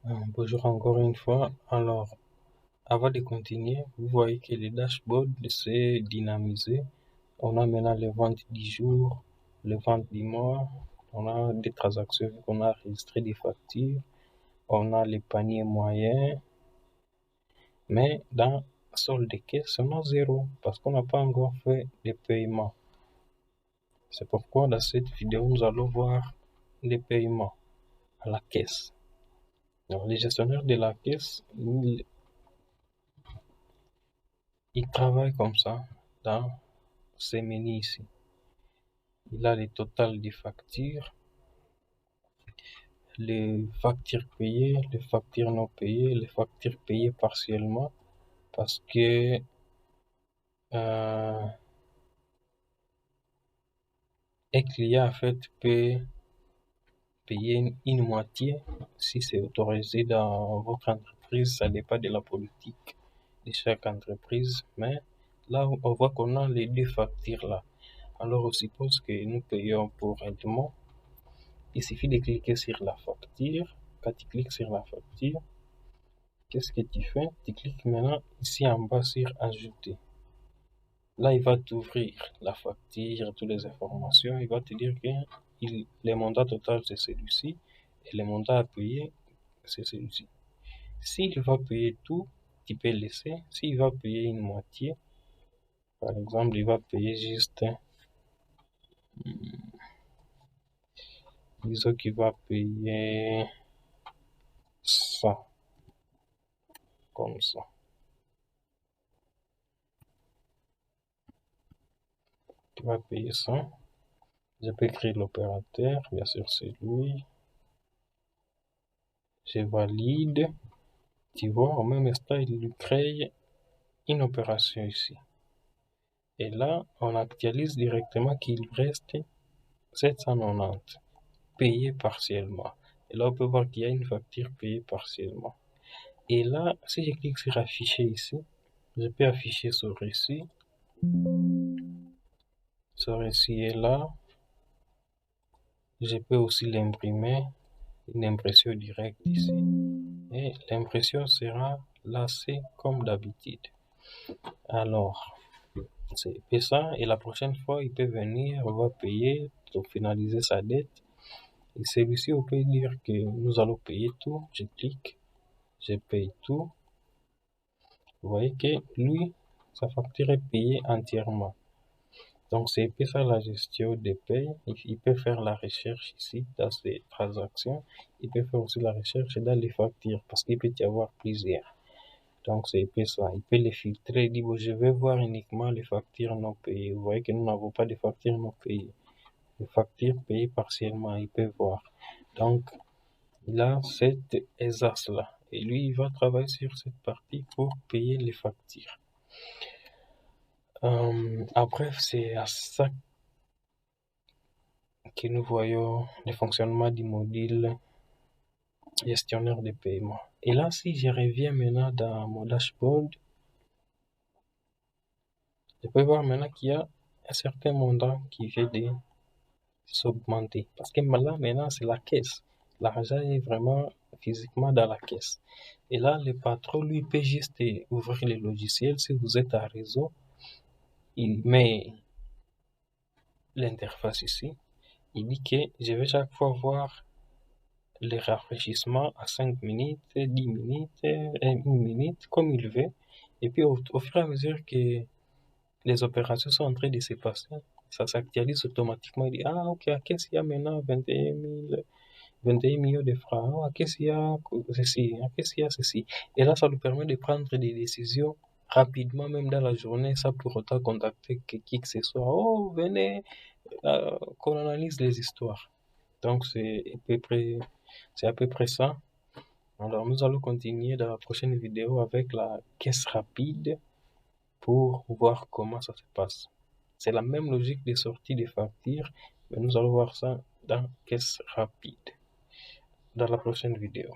Bonjour encore une fois. Alors, avant de continuer, vous voyez que le dashboard s'est dynamisé. On a maintenant les ventes du jour, les ventes du mois. On a des transactions vu qu'on a enregistré des factures. On a les paniers moyens. Mais dans solde de caisse, on a zéro parce qu'on n'a pas encore fait les paiements. C'est pourquoi dans cette vidéo, nous allons voir les paiements à la caisse. Donc, les gestionnaires de la caisse, ils travaillent comme ça dans ces menus ici. Il a le total des factures, les factures payées, les factures non payées, les factures payées partiellement parce que un client en fait peut payer une moitié si c'est autorisé dans votre entreprise. Ça dépend de la politique de chaque entreprise, mais là on voit qu'on a les deux factures là. Alors on suppose que nous payons pour un mois. Il suffit de cliquer sur la facture. Quand tu cliques sur la facture, qu'est-ce que tu fais? Tu cliques maintenant ici en bas sur ajouter. Là, il va t'ouvrir la facture, toutes les informations. Il va te dire que le montant total c'est celui-ci et le montant à payer c'est celui-ci. S'il va payer tout, tu peux laisser. S'il va payer une moitié, par exemple, il va payer juste, disons qu'il va payer ça, comme ça. Il va payer ça. Je peux écrire l'opérateur, bien sûr c'est lui. Je valide. Tu vois, au même instant, il lui crée une opération ici. Et là, on actualise directement qu'il reste 790 payé partiellement. Et là, on peut voir qu'il y a une facture payée partiellement. Et là, si je clique sur afficher ici, je peux afficher ce récit. Ce récit est là. Je peux aussi l'imprimer, une impression directe ici. Et l'impression sera lassée comme d'habitude. Alors, c'est ça. Et la prochaine fois, il peut venir, on va payer pour finaliser sa dette. Et celui-ci, on peut dire que nous allons payer tout. Je clique, je paye tout. Vous voyez que lui, sa facture est payée entièrement. Donc, c'est ça la gestion des payes. Il peut faire la recherche ici dans ces transactions. Il peut faire aussi la recherche dans les factures parce qu'il peut y avoir plusieurs. Donc, c'est ça. Il peut les filtrer. Il dit, bon, je vais voir uniquement les factures non payées. Vous voyez que nous n'avons pas de factures non payées. Les factures payées partiellement, il peut voir. Donc, il a cette exerce-là. Et lui, il va travailler sur cette partie pour payer les factures. Après, c'est à ça que nous voyons le fonctionnement du module gestionnaire de paiement. Et là, si je reviens maintenant dans mon dashboard, je peux voir maintenant qu'il y a un certain montant qui vient de s'augmenter. Parce que là, maintenant, c'est la caisse. L'argent est vraiment physiquement dans la caisse. Et là, le patron, lui, peut juste ouvrir le logiciel. Si vous êtes à réseau, il met l'interface ici. Il dit que je vais chaque fois voir les rafraîchissements à 5 minutes, 10 minutes, 1 minute, comme il veut. Et puis, au fur et à mesure que les opérations sont en train de se passer, ça s'actualise automatiquement. Il dit, ah, ok, qu'est-ce qu'il y a maintenant? 21 millions de francs. Ah, qu'est-ce qu'il y a ceci? Ah, qu'est-ce qu'il y a ceci? Et là, ça nous permet de prendre des décisions rapidement, même dans la journée, sans pour autant contacter qui que ce soit. Oh, venez, qu'on analyse les histoires. Donc, c'est à peu près ça. Alors, nous allons continuer dans la prochaine vidéo avec la caisse rapide pour voir comment ça se passe. C'est la même logique de sortie des factures, mais nous allons voir ça dans caisse rapide dans la prochaine vidéo.